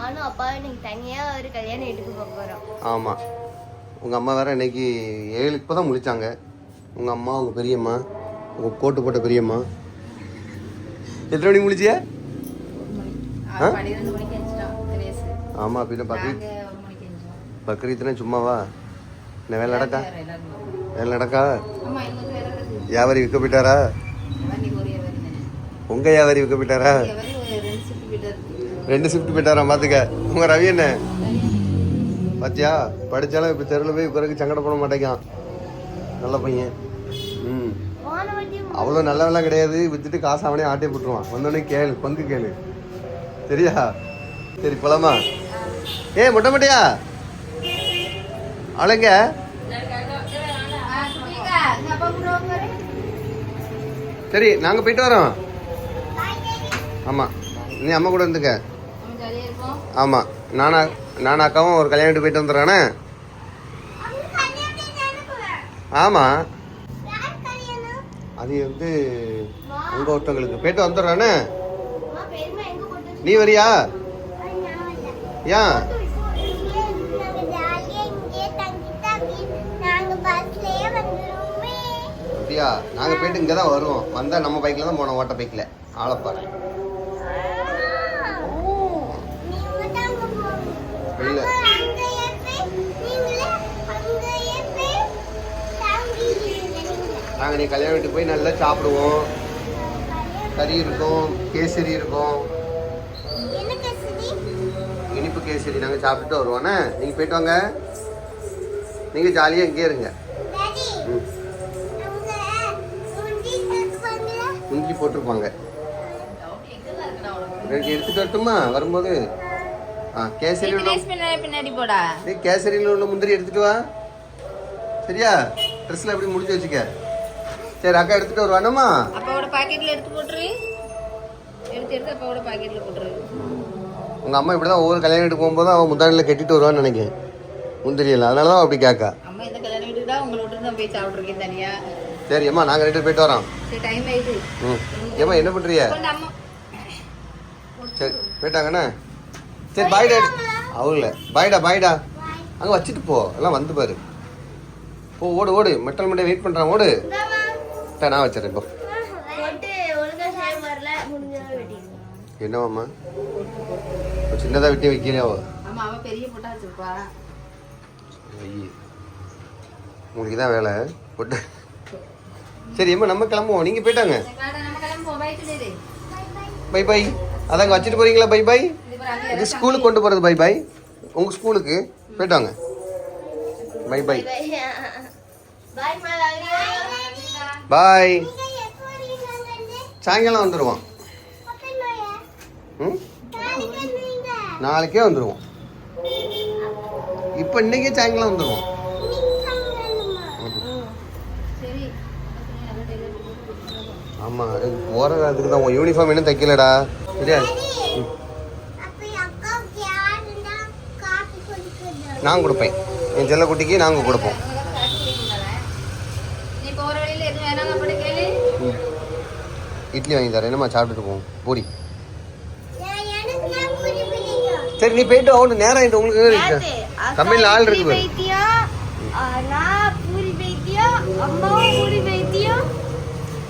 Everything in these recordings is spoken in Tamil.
நானும் அப்பா இன்னைக்கு தனியா ஒரு கல்யாண வீட்டுக்கு போக போறோம். ஆமா, உங்க அம்மா வேற இன்னைக்கு 7 இப்பதான் முடிச்சாங்க. உங்க அம்மா, உங்க பெரியம்மா, உங்க கோட்டு போட்ட பெரியம்மா எத்தனை மணிக்கு முடிச்சிய? ஆமா, பின்ன பக்ரீத்னா சும்மாவா? என்ன வேலை நடக்கா? வேலை நடக்கா? வியாபாரி விற்க போயிட்டாரா? உங்க வியாபாரி விற்க போயிட்டாரா? 2 ஷிஃப்ட் போயிட்டாரா? பார்த்துக்க. உங்க ரவி என்ன பாத்தியா, படிச்சாலும் இப்போ தெருவில் போய் உட்காருக்கு சங்கடப்பட மாட்டேங்கான். நல்ல பையன். அவ்வளோ நல்லவெல்லாம் கிடையாது. வித்துட்டு காசு அவனே ஆட்டே போட்டுருவான். வந்தோடனே கேளு, பங்கு கேளு, சரியா? சரி போலாமா? மொட்டை மட்டையா அழங்க. சரி, நாங்கள் போயிட்டு வரோம். ஆமாம், நீ அம்மா கூட இருந்துக்க. ஆமாம், நானும் அக்காவும் ஒரு கல்யாணத்துக்கு போயிட்டு வந்துடுறானே. ஆமாம், அது வந்து அங்கே ஒருத்தவங்களுக்கு போயிட்டு வந்துடுறானே. நீ வரியா? ஏன்? அப்படியா? நாங்கள் போயிட்டு இங்கே தான் வருவோம். வந்தால் நம்ம பைக்கில் தான் போனோம், ஓட்ட பைக்கில். ஆளப்பாரு இல்லை, நாங்கள் நீ கல்யாணம் வீட்டுக்கு போய் நல்லா சாப்பிடுவோம். கறி இருக்கும், கேசரி இருக்கும், இனிப்பு கேசரி. நாங்கள் சாப்பிட்டுட்டு வருவோண்ணே. நீங்கள் போயிட்டு வாங்க. நீங்கள் ஜாலியாக இங்கே இருங்க. முந்திரி போட்டிருப்பாங்க. எடுத்துட்டு வரட்டுமா வரும்போது? கேசரியில் உள்ள முந்திரி எடுத்துட்டு வா, சரியா? ட்ரெஸ்ல எப்படி முடிச்சு வச்சுக்க. சரி, அக்கா எடுத்துட்டு வருவானம்மா. அப்பாவோட பாக்கெட்ல எடுத்து போட்டுரு. எடுத்து அப்பாவோட பாக்கெட்ல போட்டுரு. உங்க அம்மா இப்படிதான் ஒவ்வொரு கல்யாணம் வீட்டுக்கு போகும்போது அவன் முந்தானில கட்டிட்டு வருவான்னு நினைக்கிறேன். முந்திரி இல்லை, அதனாலதான் அப்படி கேட்கா. அம்மா இந்த கல்யாண வீட்டுக்கு தான் உங்களை விட்டு தான் போய் சாப்பிட்ருக்கேன் தனியா. சரி அம்மா, நாங்கள் 2 போயிட்டு வரோம். சரி, டைம் ஆயிடுது. ஏம்மா என்ன பண்றிய? சரி போயிட்டாங்கண்ணா. சரி பாய்டா. அவங்கள பாய்டா பாய்டா. அங்கே வச்சுட்டு போ, எல்லாம் வந்து பாரு. போ, ஓடு ஓடு. மெட்டல் மண்டே வெயிட் பண்ணுறான், ஓடு. நான் வச்சிடறேன் இப்போ. என்னவாம்மா சின்னதாக வெட்டி வைக்கலையா? உங்களுக்கு தான் வேலை போட்டு. சரி அம்மா, நம்ம கிளம்புவோம். நீங்கள் போயிட்டாங்க. Bye bye. அதாங்க வச்சுட்டு போறீங்களா? Bye bye. இது ஸ்கூலுக்கு கொண்டு போகிறது. Bye bye. உங்கள் ஸ்கூலுக்கு போயிட்டாங்க. Bye bye bye. சாயங்காலம் வந்துடுவோம். நாளைக்கே வந்துடுவோம். இப்போ இன்னைக்கே சாயங்காலம் வந்துடுவோம். ஆமாம், போகிற அதுக்கு தான். உன் யூனிஃபார்ம் இன்னும் தைக்கலடா, சரியா? நான் கொடுப்பேன், என் செல்ல குட்டிக்கு நாங்கள் கொடுப்போம். இட்லி வாங்கி தரேன், என்னம்மா சாப்பிட்டுட்டு போவோம். பூரி. சரி நீ போயிட்டு அவனு நேரம் ஆயிட்டு. உங்களுக்கு தமிழ்ல ஆள் இருக்கு.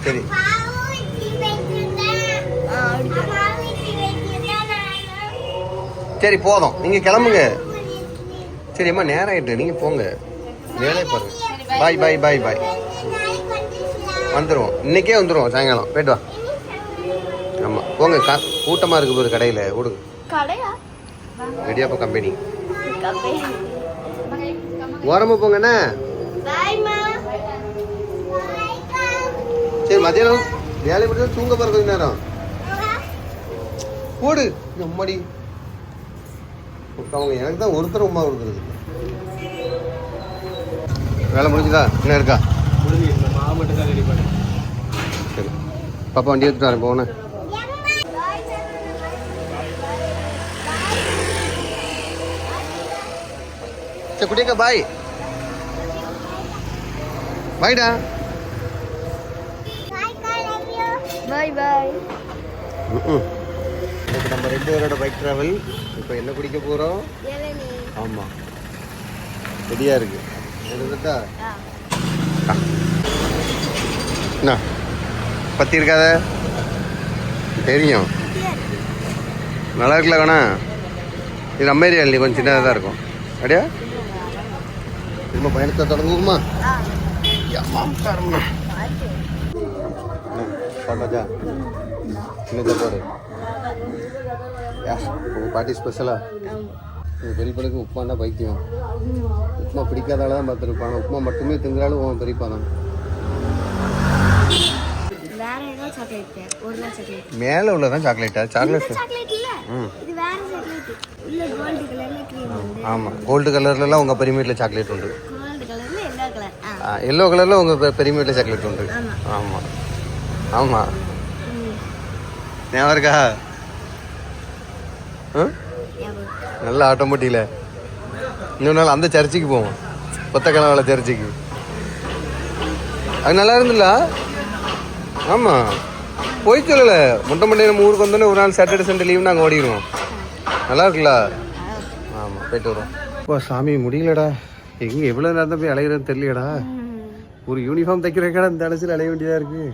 சரி சரி போதும், நீங்க கிளம்புங்க. சரி அம்மா, நேரம் ஆயிட்டு, நீங்க போங்க, வேலையை பாருங்க. பாய் பாய் பாய் பாய். வந்துடுவோம், இன்னைக்கே வந்துடுவோம் சாயங்காலம். போயிட்டு வா. ஆமாம் போங்க, கூட்டமாக இருக்கு ஒரு கடையில். விடுங்க. ரெடியாப்பா கம்பெனி. ஓரமாக போங்கண்ணே. சரி, மதியானம் வேலை விட்டு தூங்க போகிற கொஞ்ச நேரம் போடு. அம்மாடி, அவங்க எனக்கு தான் ஒருத்தர் உமா கொடுக்குறது. வேலை முடிஞ்சுதா? என்ன இருக்கா? சரி பாப்பா, வண்டி எடுத்துட்டு வரேன். போனேன். சரி குட்டிக்கா, பாய் பாய்டா. பாய் பாய். இன்னைக்கு நம்ம 2 பேரோட பைக் ட்ராவல். இப்போ என்ன குடிக்க போகிறோம்? இளநீ. ஆமாம், ரெடியாக இருக்கு. எடுத்துட்டா என்ன பற்றி இருக்காத தெரியும். நல்லா இருக்குல்ல வேணா? இது நம்ம ஏரியா இல்லை, கொஞ்சம் சின்னதாக தான் இருக்கும். அப்படியா நம்ம பயணத்தை தொடங்குவோமா? சாப்பாச்சா இன்னும் சாப்பாடு உங்கள் பாட்டி ஸ்பெஷலா? உங்கள் பெரியப்பனுக்கு உப்புமா தான் பைத்தியம். உப்புமா பிடிக்காதால தான் பார்த்துருப்பான். உப்புமா மட்டுமே திங்கிறாலும் உன் பெரியப்பா தான். வேற ஏதோ சாக்லேட், ஒரிஜினல் சாக்லேட். மேலே உள்ளதான் சாக்லேட்டா? சாக்லேட் சாக்லேட் இல்ல, இது வேற சாக்லேட். உள்ள கோல்ட் கலர்ல க்ரீம் வந்து. ஆமாம், கோல்டு கலர்லலாம் உங்கள் பெரிய வீட்டில் சாக்லேட் உண்டு. கோல்ட் கலர்ல எல்லோ கலர். எல்லோ கலரில் உங்கள் பெரிய வீட்டில் சாக்லேட் உண்டு. ஆமாம் ஆமாம், ஞாபகம் இருக்கா? நல்ல ஆட்டோமேட்டிக்கில் இன்னொரு நாள் அந்த சர்ச்சுக்கு போவோம், கொத்தக்கிழவள சர்ச்சுக்கு. அது நல்லா இருந்துல்ல? ஆமாம், போய் சொல்லலை. முட்டை நம்ம ஊருக்கு வந்தோடனே ஒரு நாள் சாட்டர்டே சண்டே லீவ் நாங்கள் ஓடிடுவோம். நல்லா இருக்குல்ல? ஆமாம், போயிட்டு வரோம். ஓ சாமி, முடியலடா. எங்கே எவ்வளோ நேரம் தான் போய் அலைகிறதுன்னு தெரியலடா. ஒரு யூனிஃபார்ம் தைக்கிறக்காடா இந்த அலைச்சில் அலைய வேண்டியதாக இருக்குது.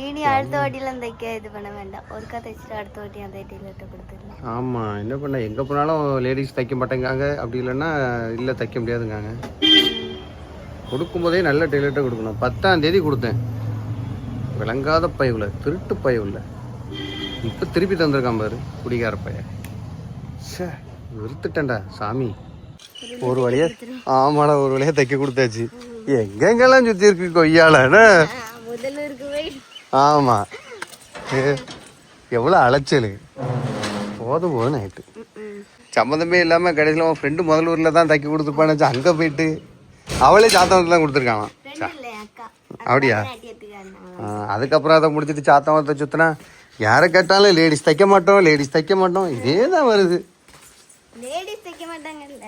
இனி அடுத்த வாட்டிலாம் தைக்க இது பண்ண வேண்டாம். ஒருக்கா தைச்சிட்டு அடுத்த வாட்டி அந்த டெய்லர்கிட்ட கொடுத்துடலாம். ஆமாம், என்ன பண்ண, எங்கே போனாலும் லேடிஸ் தைக்க மாட்டேங்காங்க. அப்படி இல்லைன்னா இல்லை தைக்க முடியாதுங்காங்க. கொடுக்கும்போதே நல்ல டெய்லர்கிட்ட கொடுக்கணும். 10ஆம் தேதி கொடுத்தேன், விளங்காத பையவுல, திருட்டு பையவுல. இப்போ திருப்பி தந்திருக்கான் பாரு, குடிகார பையன். சே, விருத்துட்டேன்டா சாமி. ஒரு வழியா ஆமாடா, ஒரு வழியா தைக்க கொடுத்தாச்சு. எங்கெங்கெல்லாம் சுற்றி இருக்கு கொய்யாலன்னு. முதலூருக்கு போய். ஆமாம், எவ்வளோ அலைச்சல். போதும் போதும் ஆயிட்டு. சம்மந்தமே இல்லாமல் கடைசியில் அவன் ஃப்ரெண்டு முதலூரில் தான் தைக்க கொடுத்துருப்பான்னு அங்கே போயிட்டு அவளே சாத்தவரத்தில் தான் கொடுத்துருக்கான். அப்படியா? அதுக்கப்புறம் அதை முடிச்சுட்டு சாத்தவரத்தை சுற்றினா யாரை கேட்டாலும் லேடிஸ் தைக்க மாட்டோம், லேடிஸ் தைக்க மாட்டோம், இதே தான் வருது. லேடிஸ் தைக்க மாட்டாங்கல்ல,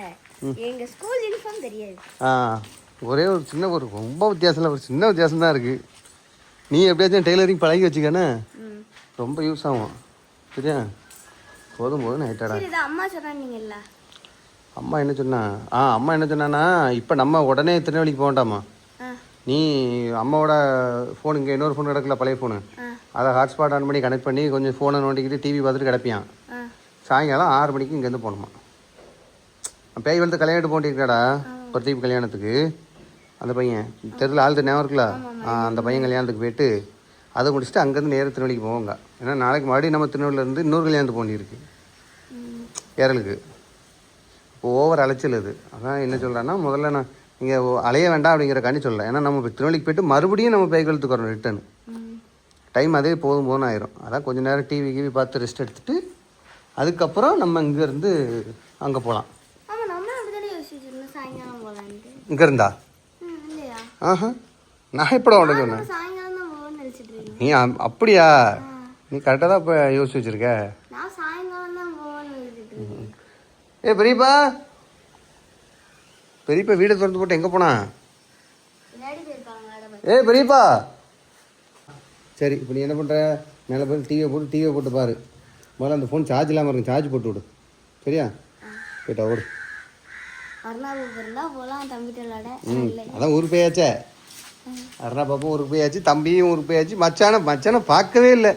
எங்கள் ஸ்கூல் யூனிஃபார்ம் தெரியாது. ஒரே ஒரு சின்ன ஒரு ரொம்ப வித்தியாசம் இல்லை, ஒரு சின்ன வித்தியாசம் தான் இருக்குது. நீ எப்படியாச்சும் டெய்லரிங் பழகி வச்சுக்கானே, ரொம்ப யூஸ் ஆகும். சரியா? போதும் போதும் நைட்டாடா. அம்மா சொன்னாங்கல்ல, அம்மா என்ன சொன்னா? அம்மா என்ன சொன்னான்னா, இப்போ நம்ம உடனே திருநெல்வேலிக்கு போக வேண்டாமா? நீ அம்மாவோட ஃபோன் இங்கே இன்னொரு ஃபோன் கிடக்கல, பழைய ஃபோனு, அதை ஹாட்ஸ்பாட் ஆன் பண்ணி கனெக்ட் பண்ணி கொஞ்சம் ஃபோனை நோண்டிக்கிட்டு டிவி பார்த்துட்டு கிடப்பியான். சாயங்காலம் 6 மணிக்கு இங்கேருந்து போகணுமா. பேய் வந்து கல்யாணம் போட்டிருக்காடா, பிரதீப் கல்யாணத்துக்கு. அந்த பையன் தெருவில் ஆள் ஞாபகம் இருக்குல்ல, அந்த பையன் கல்யாணத்துக்கு போயிட்டு அதை முடிச்சுட்டு அங்கேருந்து நேரம் திருநெல்வேலிக்கு போவாங்க. ஏன்னா நாளைக்கு மறுபடியும் நம்ம திருநெல்வேலியிலேருந்து இன்னொரு கல்யாணத்துக்கு போண்டிருக்கு ஏரலுக்கு. இப்போ ஓவர் அலைச்சல் அது. அதான் என்ன சொல்கிறேன்னா, முதல்ல நான் நீங்கள் அலைய வேண்டாம் அப்படிங்கிற காண்டி சொல்லலை. ஏன்னா நம்ம திருநெல்வேலிக்கு போயிட்டு மறுபடியும் நம்ம பைக்கெழுத்துக்கு வரணும் ரிட்டர்னு. டைம் அதே போதும் போதும் ஆயிரும். அதான் கொஞ்சம் நேரம் டிவி பார்த்து ரெஸ்ட் எடுத்துகிட்டு அதுக்கப்புறம் நம்ம இங்கேருந்து அங்கே போகலாம். இங்கேருந்தா? நான் எப்படா உடனே சொன்னேன்? நீ அப்படியா? நீ கரெக்டாக தான் இப்போ யோசிச்சு வச்சுருக்க. பெரியப்பா வீடை திறந்து போட்டு எங்கே போனா? பெரியப்பா சரி, இப்போ நீ என்ன பண்ணுற? மேலே போய் டிவியை போட்டு பாரு. முதல்ல அந்த ஃபோன் சார்ஜ் இல்லாமல் இருக்கும், சார்ஜ் போட்டு விடு. சரியா? போயிட்டா ஓடு. அதான் ஊருக்கு போயாச்சே. அருணா பாப்பும் ஊருக்கு போயாச்சு, தம்பியும் ஊருக்கு போயாச்சு. மச்சானை பார்க்கவே இல்லை.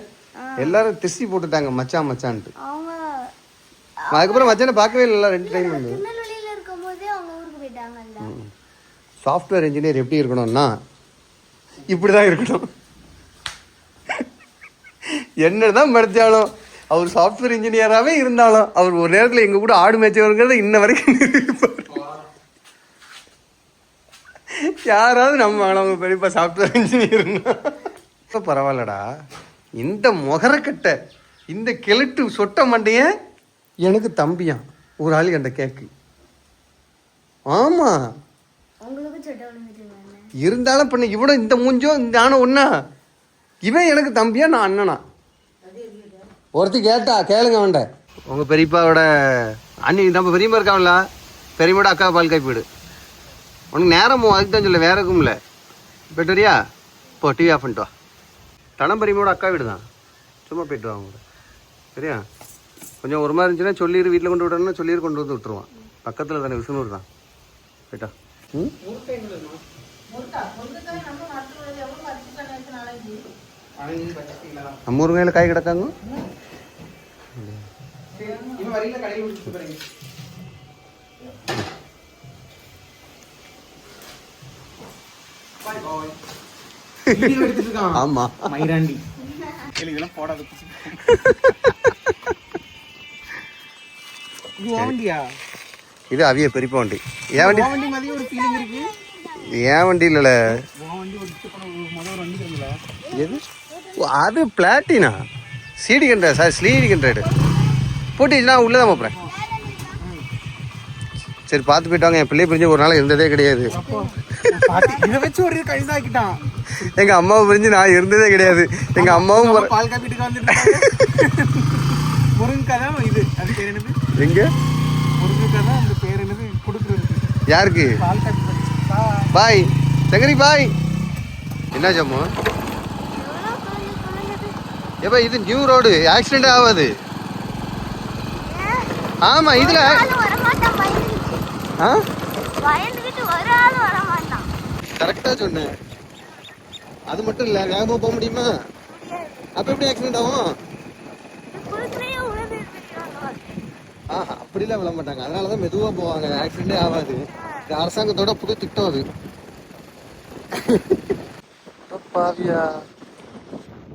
எல்லாரும் திசி போட்டுட்டாங்க மச்சான்ட்டு. அதுக்கப்புறம் மச்சானை பார்க்கவே இல்லை. 2 டைம் வந்து. சாஃப்ட்வேர் இன்ஜினியர் எப்படி இருக்கணும்னா இப்படி தான் இருக்கணும். என்னதான் படித்தாலும் அவர் சாஃப்ட்வேர் இன்ஜினியராகவே இருந்தாலும் அவர் ஒரு நேரத்தில் எங்கள் கூட ஆடு மேய்ச்சவருங்கிறத இன்ன வரைக்கும் யாராவது நம்ம அவங்க பெரியப்பா சாஃப்ட்வேர் இன்ஜினியர்னா பரவாயில்லடா. இந்த முகரக்கட்டை, இந்த கிழட்டு சொட்ட மண்டைய எனக்கு தம்பியான் ஒரு ஆள் என்கிட்ட கேக்கு. ஆமாம், இருந்தாலும் பண்ண இவட இந்த மூஞ்சோ இந்த ஆன ஒன்னா, இவன் எனக்கு தம்பியா, நான் அண்ணனா. ஒருத்தி கேட்டா கேளுங்க அவன்ட. உங்கள் பெரியப்பாவோட அண்ணி நம்ம பெரியம்மா இருக்காங்களா, பெரியம்மாவோட அக்கா பால் காய்ப்பிடு. உனக்கு நேரமோ அதுக்கு தான் சொல்ல, வேற இருக்கும் இல்லை. போய்ட்டு வரியா? இப்போ டிவி ஆஃப் பண்ணிட்டு வா. தனம் பெரியம்மாவோட அக்கா வீடு தான், சும்மா போய்ட்டு வா. அவங்க சரியா? கொஞ்சம் ஒரு மாதிரி இருந்துச்சுன்னா சொல்லிடு, வீட்டில் கொண்டு விடணும்னா சொல்லிடு, கொண்டு வந்து விட்டுருவான். பக்கத்தில் தானே, விஷ்ணூர் தான். ரைட்டா? ம், நம்ம ஊருங்கையில் காய் கிடக்காங்க. ஆமா மயிராண்டி இதெல்லாம் போடாத. இது வண்டியா? இது அவிய பெரியப்பா வண்டி. ஏன் வண்டி? வண்டி மாதிரி ஒரு ஃபீலிங் இருக்கு. ஏன் வண்டி இல்லைல்ல, வண்டி முதல் ஒரு வண்டி இருந்தல. எது? அது பிளாட்டினா சிடி கண்ட சார், ஸ்லீடி கண்ட்ராய்டு போட்டிச்சுன்னா உள்ளே தான் போகிறேன். சரி பார்த்து போயிட்டாங்க. என் பிள்ளை பிரிஞ்சு ஒரு நாள் இருந்ததே கிடையாது. இதை வச்சு ஒரு கைதாக்கிட்டான். எங்கள் அம்மாவை பிரிஞ்சு நான் இருந்ததே கிடையாது. எங்கள் அம்மாவும் பால் காப்பீட்டுக்கு வந்துட்டு முருங்கக்காய் தான் இது. அது பேர் என்னது? எங்க முருங்கக்காய் தான் அந்த பேர் என்னது கொடுக்குறது யாருக்கு? பால் காப்பி. பாய் சங்கரி பாய். என்ன ஜம்மு? ஏப்பா இது நியூ ரோடு, ஆக்சிடென்ட் ஆகாது. ஆமா இதுல கரெக்டா சொன்னேன். அது மட்டும் இல்ல, வேகமா போக முடியுமா? அப்ப எப்படி ஆக்சிடென்ட் ஆகும்? அப்படிலாம் விழ மாட்டாங்க, அதனாலதான் மெதுவா போவாங்க, ஆக்சிடென்டே ஆகாது. இது அரசாங்கத்தோட புது திட்டம் அது. பாவியா,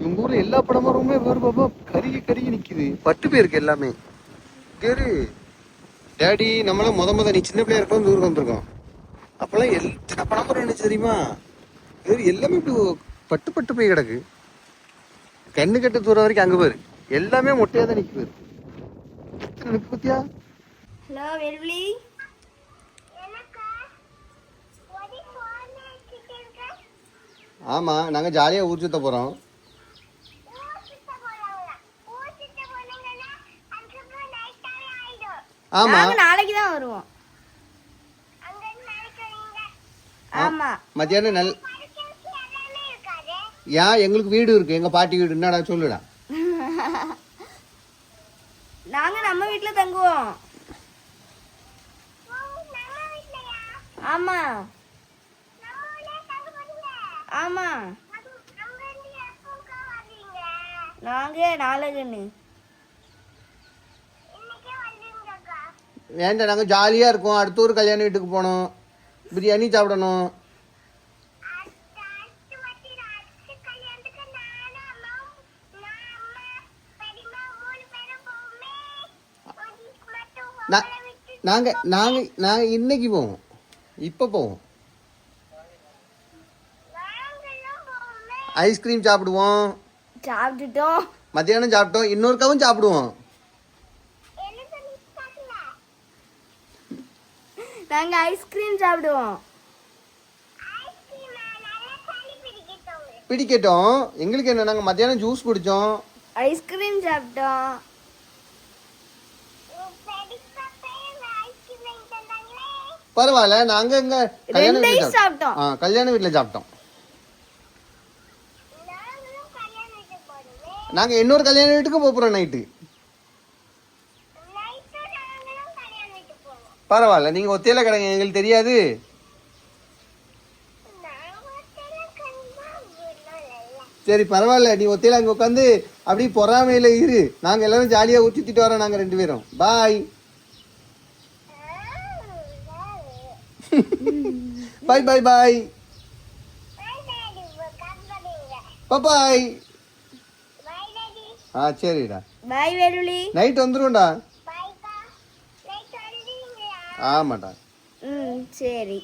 இவங்க ஊர்ல எல்லா படமுமே வேறு பாப்பா கருகி கருகி நிக்குது. பட்டு போயிருக்கு எல்லாமே. கேரு டேடி, நம்மளாம் முத நீ சின்ன பிள்ளையா இருக்கும் ஊருக்கு வந்திருக்கோம். அப்பெல்லாம் எத்தனை படமுறை இருந்துச்சு தெரியுமா? வேறு எல்லாமே இப்படி பட்டு பட்டு போய் கிடக்கு. கண்ணு கட்டு தூரம் வரைக்கும் அங்க போயிரு, எல்லாமே மொட்டையா தான் நிக்கு. நிக்கு பத்தியா? ஹலோ வெல்வி. ஆமா, நாங்க ஜாலியா ஊர் சுத்த போறோம். ஆமா, நாளைக்கு தான் வருவோம். ஆமா, மத்தியானம் ஏன் எங்களுக்கு வீடு இருக்கு, எங்க பாட்டி வீடு. என்னடா சொல்லுடா. நாங்க நம்ம வீட்ல தங்குவோம். ஆமா ஆமா, நாங்க நாளைக்குன்னு. வேண்டாம், நாங்க ஜாலியா இருக்கோம். அடுத்த ஒரு கல்யாண வீட்டுக்கு போனோம், பிரியாணி சாப்பிடணும். நாங்க நாங்க நாங்க இன்னைக்கு போவோம், இப்ப போவோம். ஐஸ்கிரீம் சாப்பிடுவோம். சாப்பிட்டுட்டோம், மத்தியானம் சாப்பிட்டோம், இன்னொருக்காவும் சாப்பிடுவோம். நாங்க ஐஸ்கிரீம் சாப்பிடுவோம். பிடிக்கட்டும், எங்களுக்கு என்ன, நாங்க மத்தியானம் ஜூஸ் குடிச்சோம், ஐஸ்கிரீம் சாப்பிட்டோம். பரவாயில்ல. நாங்க எங்க கல்யாண வீட்டுல சாப்பிட்டோம். கல்யாண வீட்டுல சாப்பிட்டோம். நாங்க இன்னொரு கல்யாண வீட்டுக்கும் போறோம் நைட்டு. பரவாயில்ல, நீங்க ஒத்தையில கிடங்க, எங்களுக்கு தெரியாது. சரி பரவாயில்ல, நீ ஒத்தையில அங்க உட்காந்து அப்படி பொறாமையில இரு. நாங்க எல்லாரும் ஜாலியா ஊத்திட்டு வரோம், நாங்க 2 பேரும். பாய் பாய் பாய் பாய் பாய். சரிடா, பாய் வேலுலி. நைட் வந்துருவோம்டா. ஆமாடா. சரி,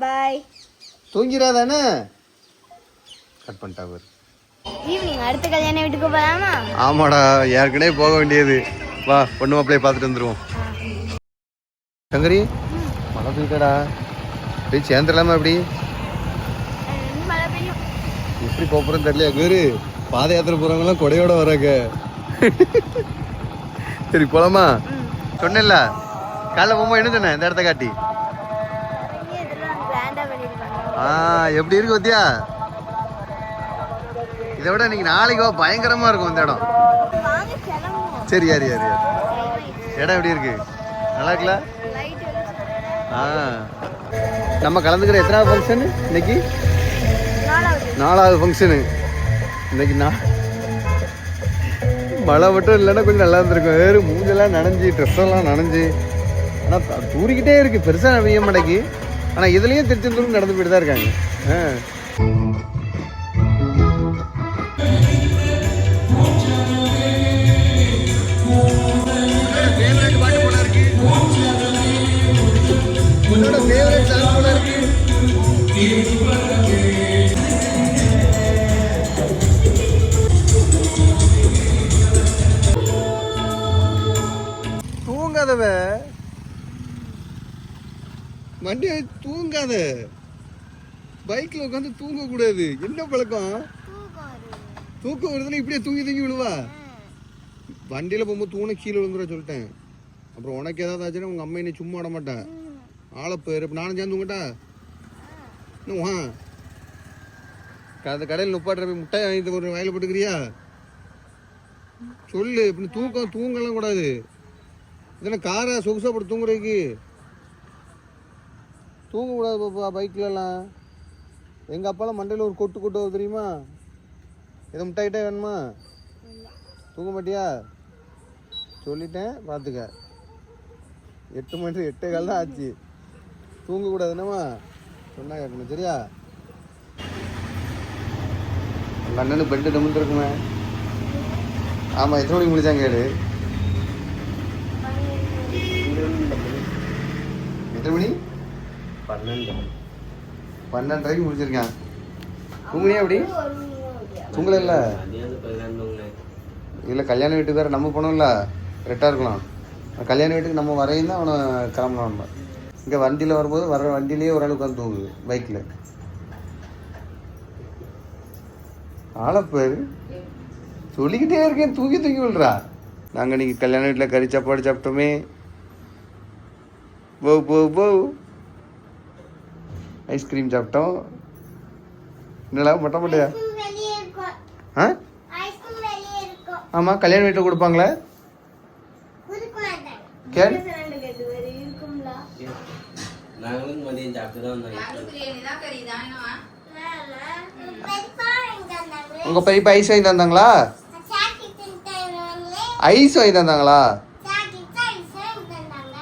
பாய். தூங்கிறாதானே? கட் பண்ணிட்டா பாரு. ஈவினிங் அடுத்த கல்யாண வீட்டுக்கு போலாமா? ஆமாடா, ஏற்கனவே போக வேண்டியது. வா, பொண்ணு மாப்பிள்ளைய பார்த்துட்டு வந்துருவோம். சங்கரி, மழை பெய்யுதடா. போய் சேர்ந்துடலாமா? எப்படி மழை பெய்யும். எப்படி போறோன்னு தெரியல. வேறு பாத யாத்திரை போறவங்களாம் கொடையோட வராங்க. சரி போலாமா? சொன்னேன்ல காலைல போகும்போது என்ன சொன்னேன், இந்த இடத்த காட்டி. எப்படி இருக்கு பத்தியா? இதை விட இன்னைக்கு நாளைக்கு பயங்கரமா இருக்கும் இந்த இடம். வாங்க கிளம்புவோம். சரி யாரு யாரு இடம் எப்படி இருக்கு? நல்லா இருக்குல்ல? நம்ம கலந்துக்கிற எத்தனாவது ஃபங்க்ஷன் இன்னைக்கு? 4வது ஃபங்க்ஷனு இன்னைக்கு. மழை மட்டும் இல்லைன்னா கொஞ்சம் நல்லா இருந்திருக்கும். வேறு மூஞ்செல்லாம் நனைஞ்சி ட்ரெஸ்ஸெல்லாம் நனைஞ்சி. ஆனால் தூரிக்கிட்டே இருக்கு, பெருசாக நனைய மாட்டேங்கி. ஆனால் இதுலேயும் திருச்செந்தூருக்கு நடந்து போயிட்டு தான் இருக்காங்க. தூங்காதவ வண்டியை தூங்காத. பைக்ல உட்காந்து தூங்க கூடாது. என்ன பழக்கம்? தூக்கம் வருதுன்னா இப்படியே தூங்கி தூங்கி விழுவா. வண்டியில போகும்போது தூணை கீழே விழுந்துட சொல்லிட்டேன். அப்புறம் உனக்கு ஏதாவது ஆச்சுன்னா உங்க அம்மா என்னை சும்மா விட மாட்டேன். ஆளை பேர் இப்போ நானும் சேர்ந்து தூங்கட்டா? இன்னும் அந்த கடையில் நுப்பாட்டுற போய் முட்டை வாங்கிட்டு ஒரு வயலில் போட்டுக்கிறியா? சொல்லு. இப்படி தூங்கலாம் கூடாது. இதெல்லாம் காரை சொகுசா போட்டு தூங்குறதுக்கு தூங்கக்கூடாது பாப்பா. பைக்லலாம் எங்கள் அப்பாலாம் மண்டையில் ஒரு கொட்டு வருது தெரியுமா? எதை முட்டாய்கிட்டே வேணுமா? தூங்க மாட்டியா? சொல்லிட்டேன் பார்த்துக்க. 8 மணி 8:15 தான் ஆச்சு. தூங்கக்கூடாது என்னம்மா சொன்னா கேட்கணும். சரியா? உங்கள் அண்ணனுக்கு பெட்டு நிமிந்துருக்குமே. ஆமாம், எத்தனை மணிக்கு முடிச்சாங்க கேளு. எத்தனை மணி? 12:30 முடிச்சிருக்கேன். தூங்குனியா அப்படி? தூங்கல இல்லை இல்லை. கல்யாண வீட்டுக்கு வேறு நம்ம போனோம்ல, கரெக்டாக இருக்கலாம். கல்யாண வீட்டுக்கு நம்ம வரையும் தான் அவனை கிளம்பலாம். நம்ம இங்கே வண்டியில் வரும்போது வர வண்டியிலேயே ஒரு ஆள் உட்காந்து தூங்குது பைக்கில். ஆளப்பேர் சொல்லிக்கிட்டே இருக்கேன், தூக்கி விழுறா. நாங்கள் இன்னைக்கு கல்யாண வீட்டில் கறி சாப்பாடு சாப்பிட்டோமே. போ ஐஸ்கிரீம் சாப்பிட்டோம். என்னடா மொட்டை மொட்டையா? ஆ ஆமாம், கல்யாண வீட்டில் கொடுப்பாங்களே. கேள். உங்க பெரியப்பா ஐஸ் வாங்கி தந்தாங்களா? ஐஸ் வாங்கி தந்தாங்களா?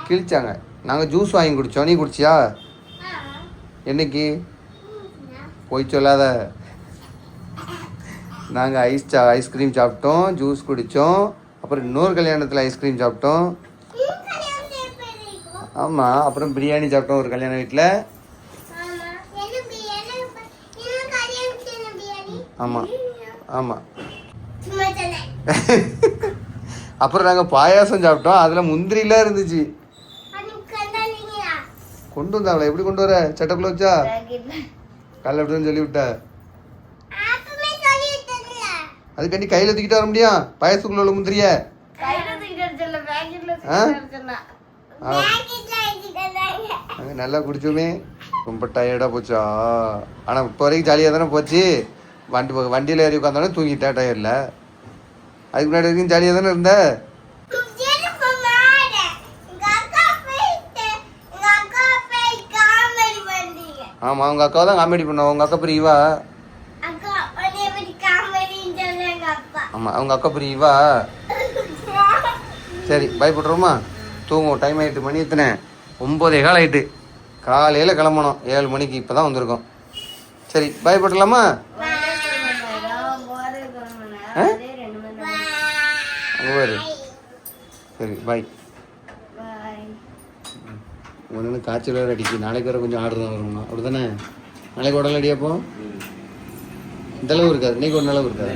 கிழிச்சாங்க. நாங்கள் ஜூஸ் வாங்கி குடித்தோம். நீ குடிச்சியா? என்னைக்கு? போய் சொல்லாத. நாங்கள் ஐஸ்கிரீம் சாப்பிட்டோம், ஜூஸ் குடித்தோம். அப்புறம் இன்னொரு கல்யாணத்தில் ஐஸ்கிரீம் சாப்பிட்டோம். ஆமாம், அப்புறம் பிரியாணி சாப்பிட்டோம் ஒரு கல்யாண வீட்டில். ஆமாம் ஆமாம். அப்புறம் நாங்கள் பாயாசம் சாப்பிட்டோம். அதில் முந்திரிலாம் இருந்துச்சு. கொண்டு வந்தாங்களா? எப்படி கொண்டு வர? சட்டக்குள்ள வச்சா காலைல எப்படின்னு சொல்லி விட்ட. அதுக்காண்டி கையில் தூக்கிட்டு வர முடியும்? பாயசத்துக்குள்ள உள்ள முந்திரிய நல்லா குடிச்சோமே. ரொம்ப டயர்டாக போச்சா? ஆனால் இப்போ வரைக்கும் ஜாலியாக தானே போச்சு. வண்டியில் ஏறி உட்காந்தோடனே தூங்கிட்டேன் டயரில். அதுக்கு முன்னாடி வரைக்கும் ஜாலியாக தானே இருந்த. ஆமாம், அவங்க அக்காவை தான் காமெடி பண்ணுவோம். உங்கள் அக்கா பிரிவா? ஆமாம், அவங்க அக்கா பிரிவா. சரி, பயப்படுறோமா? தூங்குவோம். டைம் ஆகிட்டு. மணி எத்தனை? 9:15 ஆகிட்டு. காலையில் கிளம்பணும் 7 மணிக்கு. இப்போ தான் வந்திருக்கோம். சரி, பயப்படலாமா? அங்கே சரி, பாய். ஒன்று காய்ச்சல் வேறு அடிக்கு. நாளைக்கு வேறு கொஞ்சம் ஆர்டர் தான் வரணும். அப்படி தானே? நாளைக்கு உடல் அடியாப்போ இந்த அளவு இருக்காது. இன்னைக்கு ஒரு அளவு இருக்காது.